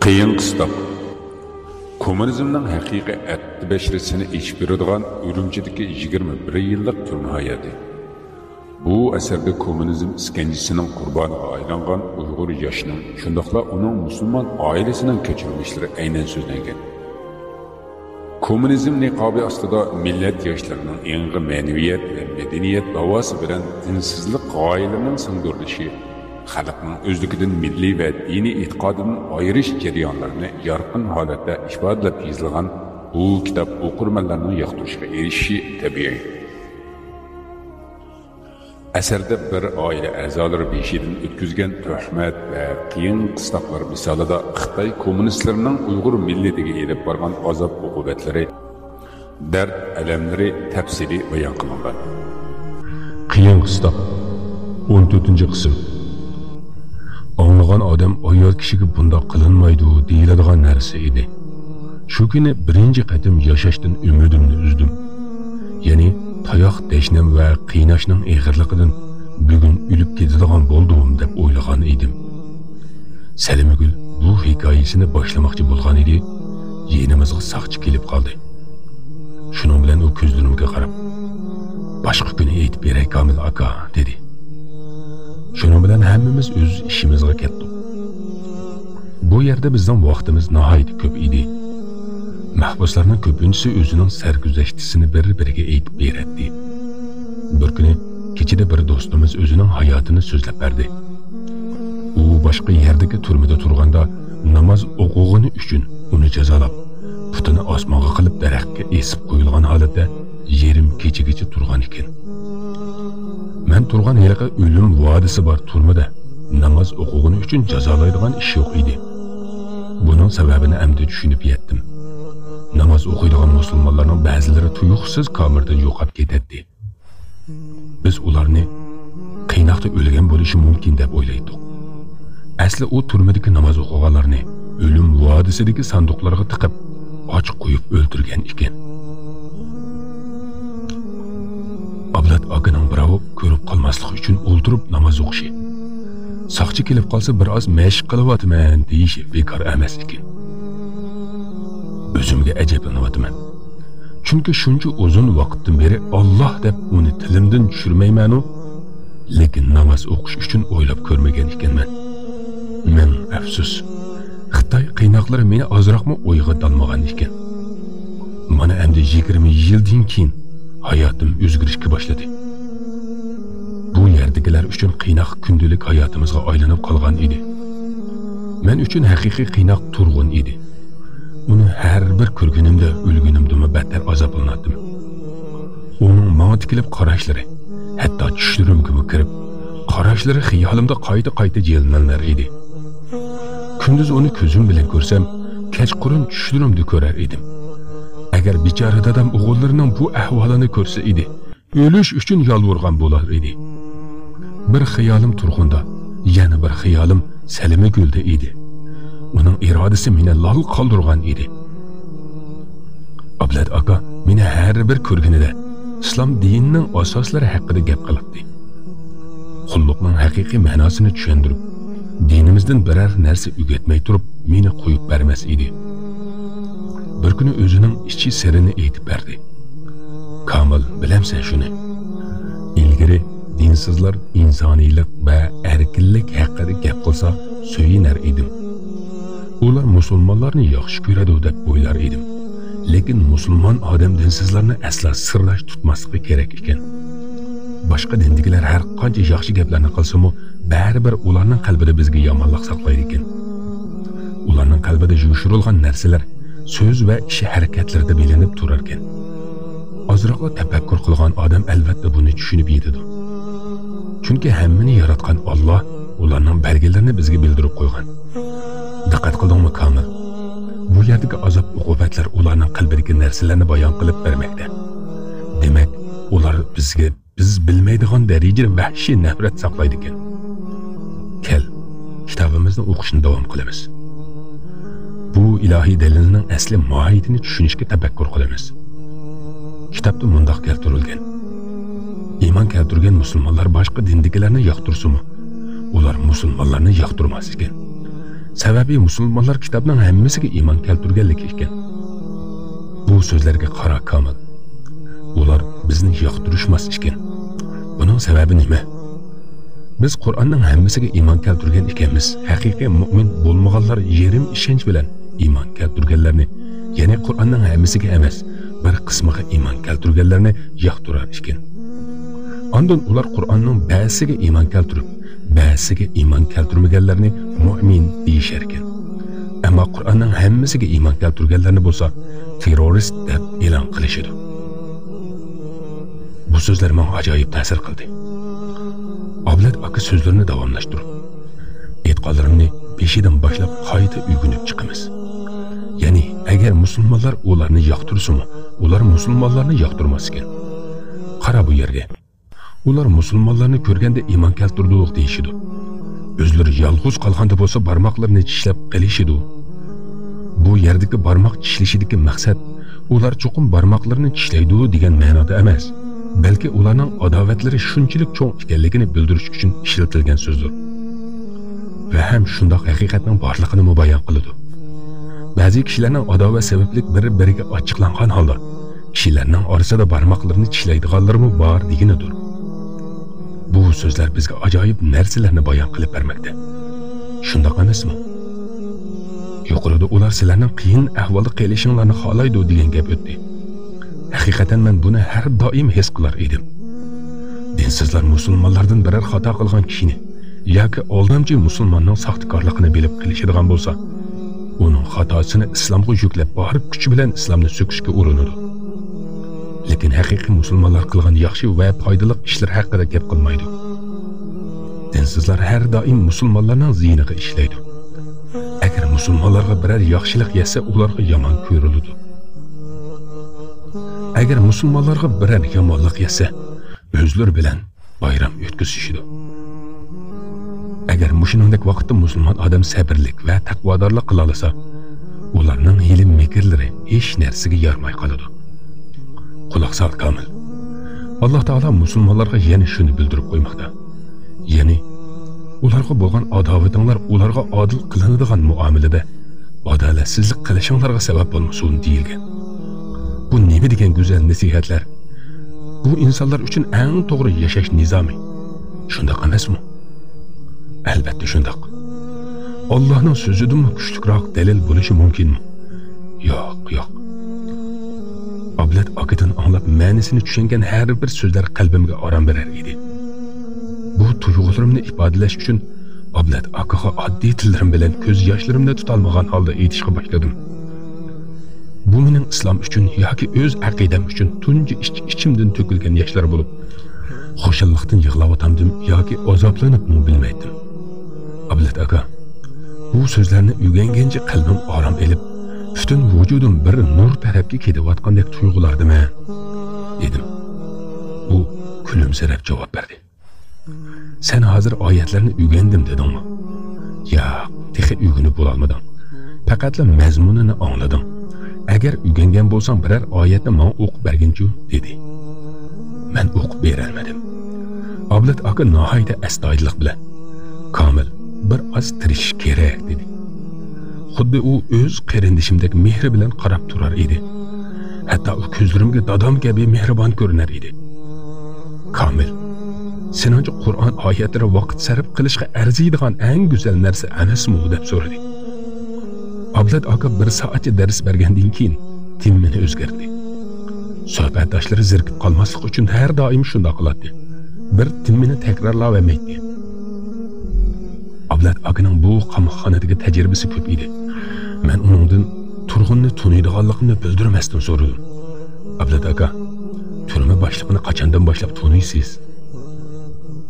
Qiyin qistab. Kommunizmning haqiqiy aqdi bashrasini ichib beradigan Urumchidagi 21 yillik turma hayoti. Bu asarda kommunizm iskanjisining qurboniga aylangan Uyg'ur yoshining, shundaqla uning musulmon oilasining kechirmishlari aynan so'zlangan. Kommunizm niqobi ostida millat yoshlarining yangi ma'naviyat va madaniyat davosi bilan dinsizlik g'oyalarining singdirilishi, xalqning o'zligidan milliy va diniy e'tiqodidan ayirish jarayonlarini yorqin holatda ifodalab yozilgan bu kitob o'qirmanlarning yoqtirishiga erishishi tabiiy. Asarda bir oila a'zolari beshidan o'tkazgan tuhmat va qiyin qisloqlar misolida Xitoy kommunistlarining Uyg'ur millatiga elib borgan azob-uqubatlari, dard alamlari tafsiliy bayon qilingan. Qiyin qisloq 14-qism. Anlagan odam ayol kishiga bundoq qilinmaydi deyiladigan narsa edi. Shu kuni birinchi qatim yashashdan umidimni uzdim. Ya'ni tayoq deshnam va qiynashning eg'irligidan bugun o'lib ketadigan bo'ldim deb o'ylagan edim. Salimgul bu hikoyasini boshlamoqchi bo'lgan edi, yenimizga saqchi kelib qoldi. Shuning bilan u ko'zlarimga qarab, "Boshqa kuni aytib beray Komil aka" dedi. Shuning bilan hammamiz o'z ishimizga ketdik. Bu yerda bizning vaqtimiz nihoyat ko'p edi. Mahbuslarning ko'pinchisi o'zining sarguzashtisini bir-biriga aytib beradi. Bir kuni kechida bir do'stimiz o'zining hayotini so'zlab berdi. U boshqa yerdagi turmada turganda namoz o'qig'ini uchun uni jazolab, putini osmonga qilib daraxtga esib qo'yilgan holatda yerim kechagacha turgan ekan. Men turgan yerga o'lim vodisi bor turmada namoz o'qig'ini uchun jazolaydigan ish yo'q edi. Buning sababini endi tushunib yetdim. Namoz o'qiydigan musulmonlarning ba'zilari tuyuqsiz komirda yo'qolib ketadi. Biz ularni qiynoqda o'lgan bo'lishi mumkin deb o'ylaydik. Asli u turmadagi namoz o'qiganlarni o'lim vodisidagi sanduqlarga tiqib, och qo'yib o'ldirgan ekan. Ablat akaning birov ko'rib qolmaslik uchun o'ldirib namoz o'qishi. Saqchi kelib qolsa biroz mashq qilyapman deyishi bekor emas ekan. O'zimga ajablanyapman. Chunki shuncha uzun vaqtdan beri Alloh deb uni tilimdan tushirmayman, lekin namoz o'qish uchun o'ylab ko'rmagan ekanman. Men afsus, Xitoy qiynoqlari meni ozroqmi o'yga dalmagan ekan. Mana endi 20 yildan keyin hayotim o'zgarishga boshladi. Bu yerdagilar uchun qiynoq kundalik hayotimizga aylanib qolgan edi. Men uchun haqiqiy qiynoq turg'un edi. Uni har bir ko'rganimda o'lgunimdimi battar azoblanardim. Uning menga tikilib qarashlari, hatto tushlarimga kirib, qarashlari xiyolimda qayta-qayta jillanlar edi. Kunduz uni ko'zim bilan ko'rsam, kechqurun tushlarimda ko'rar edim. Agar bechora dadam o'g'illarining bu ahvolini ko'rsa edi, o'lish uchun yolvorgan bo'lar edi. Bir xiyolim turg'unda, yana bir xiyolim Salimgulda edi. Uning irodasi meni lol qoldirgan edi. Ablat aka meni har bir ko'rganida islom dinining asoslari haqida gap qilibdi. Xulluqning haqiqiy ma'nosini tushuntirib, dinimizdan biror narsa o'rgatmay turib, meni qo'yib bermas edi. Bir kuni o'zining ichi sirini aytib berdi. Komil, bilamsan shuni? Ilgari dinsizlar insoniylik va erkinlik haqida gap qilsa, so'yinar edim. Ular musulmonlarni yaxshi ko'radi deb o'ylar edim. Lekin musulmon odam dinsizlarni asla sirlash tutmasligi kerak ekan. Boshqa dindigilar har qancha yaxshi gaplarni qilsa-mu, baribir ularning qalbida bizga yomonlik saqlaydi ekan. Ularning qalbida yushirilgan narsalar so'z va ish harakatlarida bilinib turar ekan. Ozroq tafakkur qilgan odam albatta buni tushunib yetadi. Chunki hammani yaratgan Alloh ularning belgilarini bizga bildirib qo'ygan. Diqqat qildingmi Komil? Bu yerdagi azob-uqubatlar ularning qalbidagi narsalarni bayon qilib bermoqda. Demak, ular bizga biz bilmaydigan darajada vahshiy nafrat saqlaydi ekan. Kel, kitobimizni o'qishni davom qilamiz. Bu ilohiy dalilning asli mohiyatini tushunishga tafakkur qilamiz. Kitobda mundoq keltirilgan. Iymon keltirgan musulmonlar boshqa dindigilarni yoqtirsa-mu, ular musulmonlarni yoqtirmas ekan. Sebebi Müslümanlar kitabının hemmesiga iman keltirganligi ekan. Bu so'zlarga qara Kamil. Ular bizni yoqtirishmas ekan. Buning sababi nima? Biz Qur'onning hemmesiga iman keltirgan ekanmiz. Haqiqiy mu'min bo'lmaganlar yerim ishonch bilan iman keltirganlarni, ya'ni Qur'onning hemmesiga emas, bir qismiga iman keltirganlarni yoqtirar ekan. Ondan ular Qur'onning ba'zisiga iman keltirib, ba'zisiga iman keltirmaganlarni mu'min deyishar ekan. Ammo Qur'onning hemmesiga iman keltirganlarni bo'lsa, terrorist deb e'lon qilishadi. Bu so'zlar menga ajoyib ta'sir qildi. Ablat aka so'zlarini davomlashtirib, e'tiqodlarimni beshidan boshlab qayta uyg'unib chiqamiz. Ya'ni agar musulmonlar ularni yoqtirsa-mu, ular musulmonlarni yoqtirmas ekan. Qara bu yerga. Ular musulmonlarni ko'rganda iymon keltirdik deyishidi. O'zlari yolg'iz qolganda bo'lsa barmoqlarini tishlab qilishidi. Bu yerdagi barmoq tishlashidagi maqsad ular cho'qim barmoqlarini tishlaydi degan ma'noda emas, balki ularning adovatlari shunchalik cho'ng ekanligini bildirish uchun ishlatilgan so'zdir. Va ham shundoq haqiqatning borligini mubayyan qiladi. Ba'zi kishilarning adovat sababli bir-biriga ochiqlangan holda kishilarning orasida barmoqlarini tishlaydiganlarmi bor deganidir. Bu so'zlar bizga ajoyib narsalarni bayon qilib bermoqda. Shundoq emasmi? Yuqorida ular sizlarning qiyin ahvolda qolishinglarni xohlaydi degan gap o'tdi. Haqiqatan men buni har doim his qilar edim. Dinsizlar musulmonlardan biror xato qilgan kishini yoki oldamchi musulmonning saxtakorligini bilib qilishadigan bo'lsa, uning xatosini islomga yuklab borib kuch bilan islomni so'kishga urinadi. Lekin haqiqiy musulmonlar qilgan yaxshi va foydali ishlar haqida gap qilmaydi. Dinsizlar har doim musulmonlarning ziyniga ishlaydi. Agar musulmonlarga biror yaxshilik yetsa, ularga yomon ko'riladi. Agar musulmonlarga biror yomonlik yetsa, o'zlari bilan bayram o'tkazishadi. Agar mushuningdek vaqtda musulmon odam sabrlik va taqvodorlik qila olsa, ularning hilim mekrlari hech narsaga yaramay qoladi. Quloq sol Kamil. Alloh taolo musulmonlarga yana shuni bildirib qo'ymoqda. Ya'ni ularga bo'lgan adovatinglar ularga adil qilinadigan muomalada adolatsizlik qilishinglarga sabab bo'lmasin deyilgan. Bu nima degan go'zal nasihatlar? Bu insonlar uchun eng to'g'ri yashash nizomi. Shundoq emasmi? Albatta shundoq. Allohning so'zidan kuchliroq dalil bo'lishi mumkinmi? Yo'q. Ablat akadan anglab ma'nosini tushungan har bir so'zlar qalbimga orom berar edi. Bu tuyg'ularimni ifodalash uchun Ablat akaga oddiy tillarim bilan ko'z yoshlarimni tutolmagan holda aytishga boshladim. Bu mening islom uchun yoki o'z aqidam uchun tunji ichimdan to'kilgan yoshlar bo'lib, xo'shallikdan yig'lab o'tamdim yoki azoblanibmi bilmaydim. Ablat aka, bu so'zlarni o'rgangancha qalbim orom elib, butun vujudim bir nur tarafga ketayotgandek tuyg'ulardimi? Dedim. U kulimsirab javob berdi. Sen hozir oyatlarni o'rgandim dedingmi? Yo'q, texi o'rganib bo'lolmadim. Faqatla mazmunini angladim. Agar o'rgangan bo'lsam biror oyatni menga o'qib berginchi dedi. Men o'qib bera olmadim. Ablat aka nihoyatda astoydillik bilan Kamil bir oz tirishish kerak dedi. Xuddi u o'z qarindishimdek mehr bilan qarab turar edi. Hatto u ko'zlarimga dadam kabi mehribon ko'rinar edi. Kamil, seningcha Qur'on oyatlari vaqt sarf qilishga arziydigan eng go'zal narsa emasmi deb so'radi. Ablat aka bir soatcha dars bergandan keyin timmini o'zgardi. Suhbatdoshlari zerikib qolmaslik uchun har doim shunday qiladi. Bir timmini takrorlamaydi. Ablat akaning bu qamoqxonadagi tajribasi ko'p edi. Men uningdan turg'unni tuniydiganligini bildirmasdan so'radim. Ablat aka, turma boshlig'ini qachondan boshlab tuniysiz?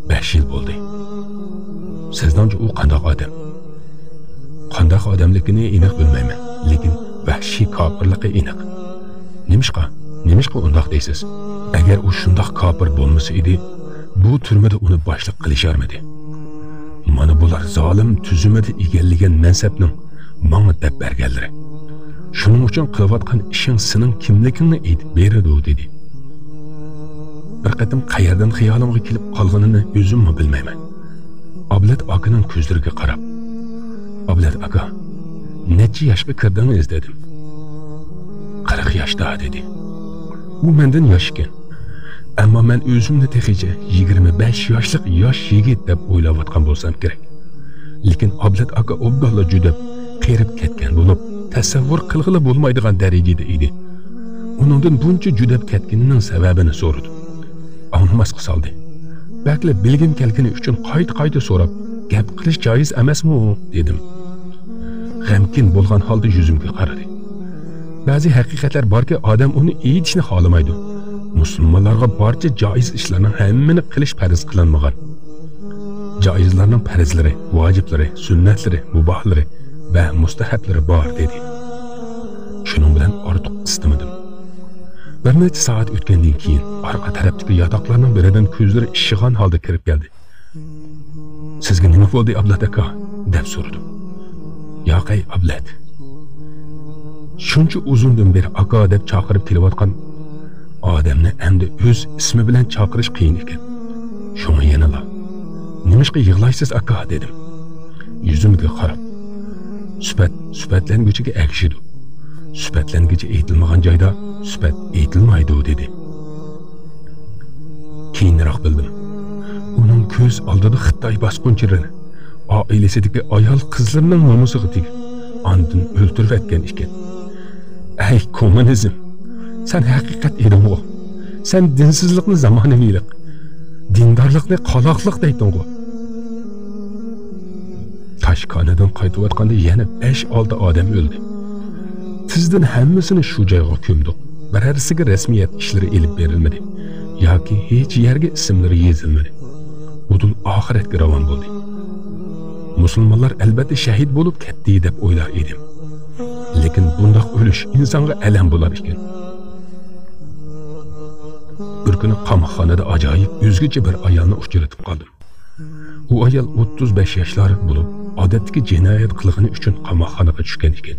5 yil bo'ldi. Sizdanja u qanday odam? Qanday odamligini aniq bilmayman, lekin vahshiy kofirligi aniq. Nimishqa undoq deysiz? Agar u shundoq kofir bo'lmasa edi, bu turmada uni boshliq qilisharmidi? Mana bular zolim tuzumida egallagan mansabning menga deb berganlari. Shuning uchun qilayotgan ishing sening kimligingni aytib beradi dedi. Bir qatim qayerdan xiyolimga kelib qolganini o'zimmi bilmayman. Ablat akaning ko'zlariga qarab, Ablat aka, necha yoshga kirdingiz dedim. 40 yoshda dedi. U mendan yosh ekan. Ammo men o'zimni texicha 25 yoshlik yosh yigit deb o'ylayotgan bo'lsam kerak. Lekin Ablat aka obdalla juda qerib ketgan bo'lib, tasavvur qilg'ili bo'lmaydigan darajada edi. Uningdan buncha judab ketganining sababini so'radim. Anlamasqa soldi. Bakli bilgim kelgani uchun qayta so'rab, gap qilish joiz emasmi dedim. G'amkin bo'lgan holda yuzimga qaradi. Ba'zi haqiqatlar borki, odam uni aytishni xohlamaydi. Musulmonlarga barcha joiz ishlarning hammani qilish farz qilinmagan. Joizlarning farzlari, vojiblari, sunnatlari, mubohlari va mustahablari bor dedi. Shuning bilan ortiq qistamadim. Bir necha soat o'tgandan keyin orqa tarafdagi yotoqlarning biridan ko'zlari ishig'an holda kirib keldi. Sizga nima bo'ldi Ablat aka? deb so'radim. Yo'qay Ablat. Shuncha uzundan beri aka deb chaqirib kelayotgan odamni endi o'z ismi bilan chaqirish qiyin ekan. Shunga yanala. Nimishqa yig'laysiz aka dedim. Yuzimga qarab. Suhbatlanguchiga akshidu. Suhbatlanguchi aytilmagan joyda suhbat aytilmaydi dedi. Keyinroq bildim. Uning ko'z oldida Xitoy bosqinchilarini, oilasidagi ayol qizlarning nomusiga tegib, andin o'ltirib etgan ekan. Ey kommunizm, sen haqiqat eding-ku. Sen dinsizlikni zamonaviylik, dindorlikni qaloqlik deyting ku. Toshkanadan qaytayotganda yana 5-6 odam o'ldi. Sizdan hammasini shu joyga ko'mdik. Birarsiga rasmiyat ishlari elib berilmadi yoki hech yerga ismlari yozilmadi. Udul oxiratga ravon bo'ldi. Musulmonlar albatta shahid bo'lib ketdi deb o'ylar edim. Lekin bundoq o'lish insonga alam bo'lar ekan. Bir kuni qamoqxonada ajoyib o'zgacha bir ayolni uchratib qoldim. U ayol 35 yoshlar bo'lib, odatdagi jinoyat qilgani uchun qamoqxonaga tushgan ekan.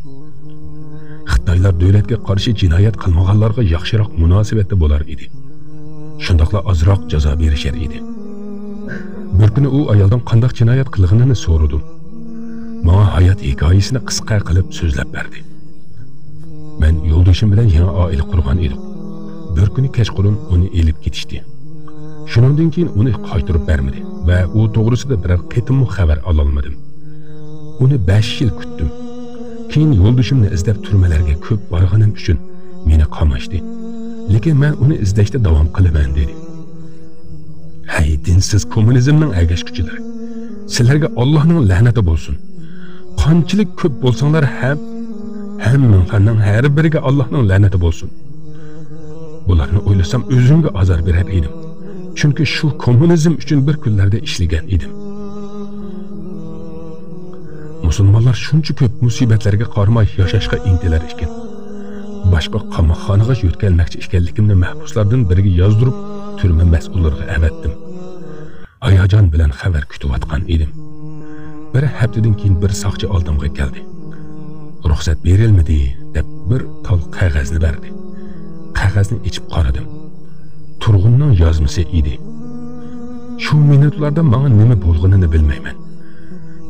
Xitoylar davlatga qarshi jinoyat qilmaganlarga yaxshiroq munosabatda bo'lar edi. Shundaqla ozroq jazo berishar edi. Bir kuni u ayoldan qanday jinoyat qilganini so'radim. Menga hayot hikoyasini qisqa qilib so'zlab berdi. Men yo'ldoshim bilan yangi oila qurgan edim. Bir kuni kechqurun uni elib ketishdi. Shundan keyin uni qaytarib bermadi va u to'g'risida biror qitimli xabar ola olmadim. Uni 5 yil kutdim. Keyin yo'ldoshimni izlab turmalarga ko'p borganim uchun meni qamashdi. Lekin men uni izlashda davom qilaman dedi. Hey dinsiz kommunizmning agashkuchilari. Sizlarga Allohning la'nati bo'lsin. Qanchalik ko'p bo'lsanglar hammanglarning har biriga Allohning la'nati bo'lsin. Bularni o'ylasam o'zimga azor berar edim. Chunki shu kommunizm uchun bir kunlarda ishlagan edim. Musulmonlar shuncha ko'p musibatlarga qaramay yashashga intilar ekan. Boshqa qamoqxonaga yo'tkalmoqchi ekanligimni mahbuslardan biriga yozdirib, turma mas'ullariga avatdim. Hayajon bilan xabar kutayotgan edim. Bir haftadan keyin bir soqchi oldimga keldi. Ruxsat berilmadi deb bir tol qog'ozni berdi. Qog'ozni ichib qaradim. Turg'unning yozmasi edi. Shu minutlarda menga nima bo'lganini bilmayman.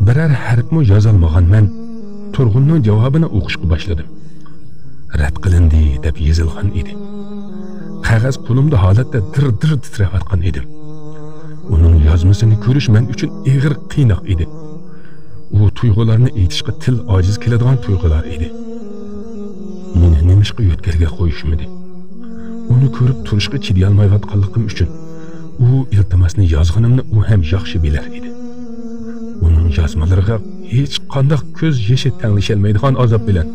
Biror harfmi yozolmagan men Turg'unning javobini o'qishga boshladim. Rad qilindi deb yozilgan edi. Qog'oz qo'limda holatda dir-dir titrayotgan edim. Uning yozmasini ko'rish men uchun og'ir qiynoq edi. U tuyg'ularni aytishga til ojiz keladigan tuyg'ular edi. Meni nimishqa yo'tkalga qo'yishmadi. Uni ko'rib turishga chiday olmayotganligim uchun u iltimosni yozganimni u ham yaxshi bilar edi. Uning yozmalariga hech qanday ko'z yoshi tanglasholmaydigan azob bilan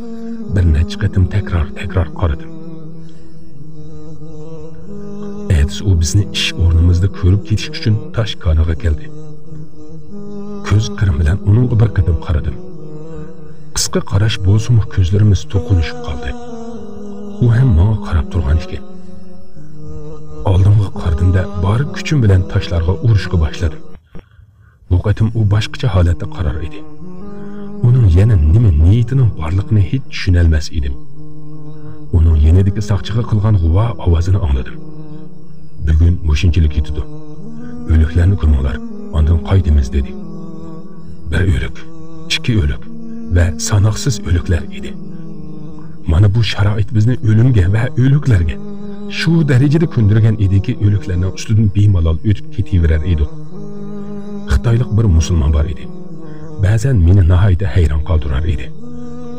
bir necha qatim takror qaradim. U bizni ish o'rnimizda ko'rib ketish uchun Toshkanaga keldi. Ko'z qirim bilan uning bir qatim qaradim. Qisqa qarash bo'lsa-mu ko'zlarimiz to'qinishib qoldi. U ham menga qarab turgan ekan. Oldimga qaradimda bor kuchim bilan toshlarga urishga boshladim. Bu qatim u boshqacha holatda qarar edi. Uning yana nima niyatining borligini hech tushuna olmas edim. Uning yanadagi soqchiga qilgan g'uva ovozini angladim. Bugun mushunchalik yetdi. O'liklarni ko'minglar, ondan qaytamiz dedi. Bir o'lik, ikki o'lik, ve sanoqsiz o'liklar edi. Mana bu sharoit bizni o'limga va o'liklarga shu darajada ko'ndirgan ediki, o'liklarning ustidan bemalol o'tib ketaverar edi. Xitoylik bir musulmon bor edi. Ba'zan meni nihoyatda hayron qoldirar edi.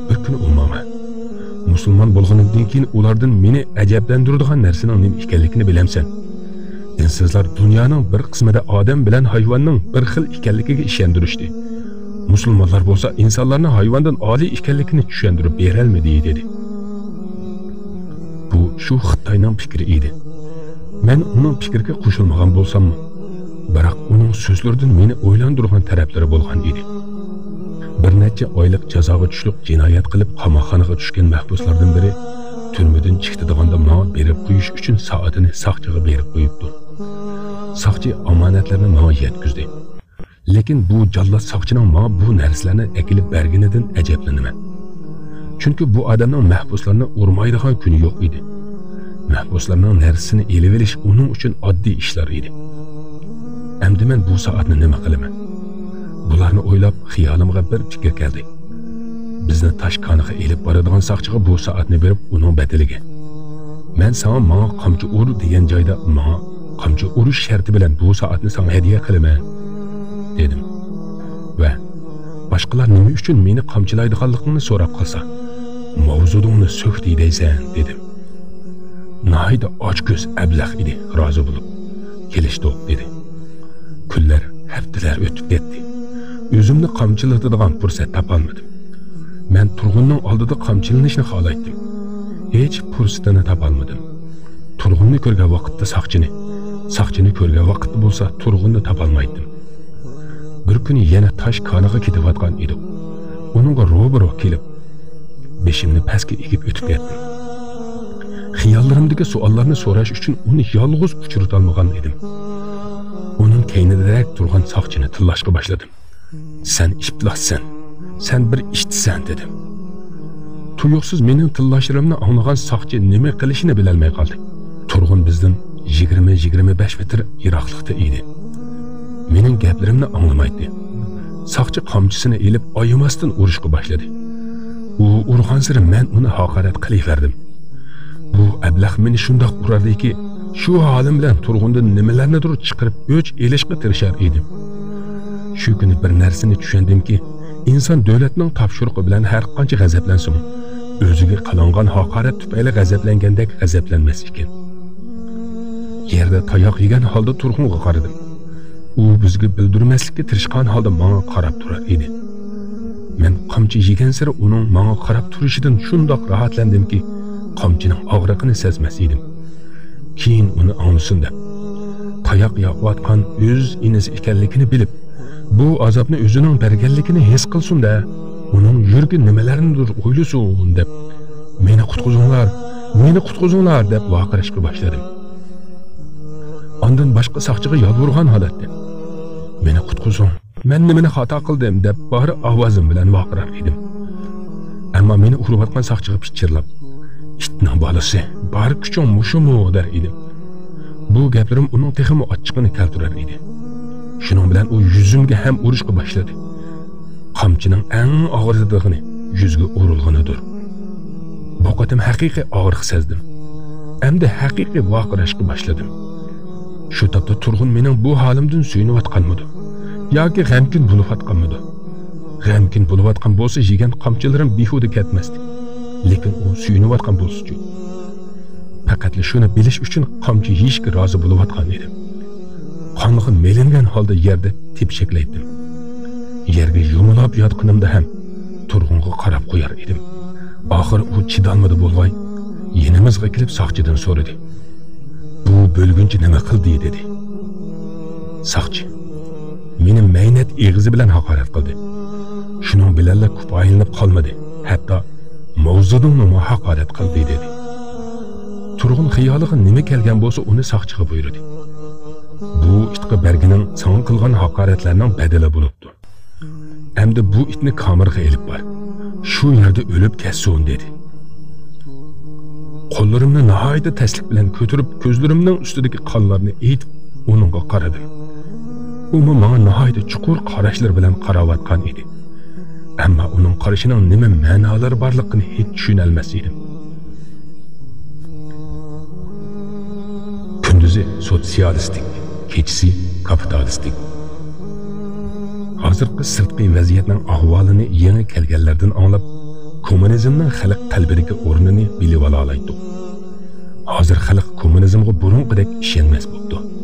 Bir kuni umama musulmon bo'lganimdan keyin ulardan meni ajablantiradigan narsaning nima ekanligini bilamsan. Dinsizlar dunyoning bir qismida odam bilan hayvonning bir xil ekanligiga ishontirishdi. Musulmonlar bo'lsa insonlarning hayvondan oliy ekanligini tushuntirib berolmadi dedi. Bu shu Xitoyning fikri edi. Men uning fikriga qo'shilmagan bo'lsam-mu, biroq uning so'zlaridan meni o'ylantirgan taraflari bo'lgan edi. Bir necha oylik jazoga tushlik jinoyat qilib qamoqxonaga tushgan mahbuslardan biri turmadan chiqadiganida menga berib qo'yish uchun soatini soqchiga berib qo'yibdi. Soqchi omonatlarni menga yetkazdi. Lekin bu jallod soqchining menga bu narsalarni akilib berganidan ajablanaman. Chunki bu odamning mahbuslarni urmaydigan kuni yo'q edi. Mahbuslarning narsasini elib olish uning uchun oddiy ishlar edi. Endi men bu soatni nima qilaman? Bularni o'ylab xiyolimga bir fikr keldi. Bizni Toshkentga elib boradigan soqchiga bu soatni berib uning badaliga men sana menga qamchi ur degan joyda menga qamchi urish sharti bilan bu soatni sana hadiya qilaman dedim. Va boshqalar nima uchun meni qamchilaydiganligini so'rab qolsa, mavzudingni so'kdi deysan dedim. Nahida ochko'z ablah edi, rozi bo'lib kelishdi dedi. Kunlar, haftalar o'tib ketdi. O'zimni qamchilatadigan fursat topolmadim. Men Turg'unning oldida qamchilanishni xohlaydim. Hech fursatini topolmadim. Turg'unni ko'rgan vaqtda soqchini ko'rgan vaqtda bo'lsa Turg'unni topolmaydim. Bir kuni yana Toshkentga ketayotgan edim. Uningga ro'baro kelib, beshimni pastga egib o'tib ketdim. Xiyollarimdagi savollarni so'rash uchun uni yolg'iz uchirib olmagan edim. Uning keynidarak turgan soqchini tillashga boshladim. Sen iflossan, sen bir ishchisan dedim. Tuyuqsiz mening tillashlarimni anglagan soqchi nima qilishini bilolmay qoldi. Turg'un bizdan 20-25 metr yiroqlikda edi. Mening gaplarimni anglamaydi. Soqchi qamchisini elib oyimasdan urishga boshladi. U urgan sari men uni haqorat qilaverdim. Bu ablah meni shundoq urardiki, shu holim bilan Turg'undan nimalarnidir chiqarib o'ch elishga tirishar edim. Shu kuni bir narsani tushundimki, inson davlatning topshirig'i bilan har qancha g'azablansin, o'ziga qilingan haqorat tufayli g'azablangandek g'azablanmas ekan. Yerda tayoq yegan holda Turg'unga qaradim. U bizga bildirmaslikka tirishgan holda menga qarab turar edi. Men qamchi yegan sari uning menga qarab turishidan shundoq rohatlandimki, qamchining og'riqini sezmas edim. Keyin uni anglasin deb, tayoq yeyotgan o'z inisi ekanligini bilib, bu azobni o'zining berganligini his qilsin-da, uning yuragi nimalarnidir o'ylasin deb, meni qutqizinglar deb vaqirishga boshladim. Ondan boshqa soqchiga yolvorgan holatda, meni qutqizing, men nimani xato qildim deb bari ovozim bilan vaqirar edim. Ammo meni urayotgan soqchiga pichirlab, itning bolasi, bari kuching mushumu der edim. Bu gaplarim uning texmi ochiqini keltirar edi. Shuning bilan u yuzimga ham urishga boshladi. Qamchining eng og'irligini yuzga urilganidir. Bu qatim haqiqiy og'riq sezdim. Endi haqiqiy vaqirashga boshladim. Shu topda Turg'un mening bu holimdan suyunayotganmidi yoki g'amkin bo'layotganmidi? G'amkin bo'layotgan bo'lsa, yegan qamchilarim behuda ketmasdi. Lekin u suyunayotgan bo'lsa-chi. Faqat shuni bilish uchun qamchi yeyishga rozi bo'layotgan edim. Qonlig'i melingan holda yerda tepshaklaydim. Yerga yumilab yotganimda ham Turg'unga qarab qo'yar edim. Oxir u chidolmadi bo'lmay, yenimizga kelib soqchidan so'radi. Bu bo'lguncha nima qildi dedi. Soqchi meni maynat eg'izi bilan haqorat qildi. Shuning bilan kifoyalanib qolmadi. Hatto mavzudimni haqorat qildi dedi. Turg'un xiyoliga nima kelgan bo'lsa, uni soqchiga buyurdi. Bu itga bergining san qilgan haqoratlarning badali bo'libdi. Endi bu itni kamerga elib bor. Shu yerda o'lib ketsin dedi. Qo'llarimni nihoyatda taslik bilan ko'tarib, ko'zlarimning ustidagi qonlarni etib, uningga qaradim. U menga nihoyatda chuqur qarashlar bilan qarayotgan edi. Ammo uning qarashining nima ma'nolari borligini hech tushuna olmas edim. Kunduzi sotsialistik, kechasi kapitalistik. Hozirgi sirtqi vaziyatning ahvolini yangi kelganlardan anglab, kommunizmning xalq qalbidagi o'rnini bilib ola oldik. Hozir xalq kommunizmga burunqidek ishonmas bo'ldi.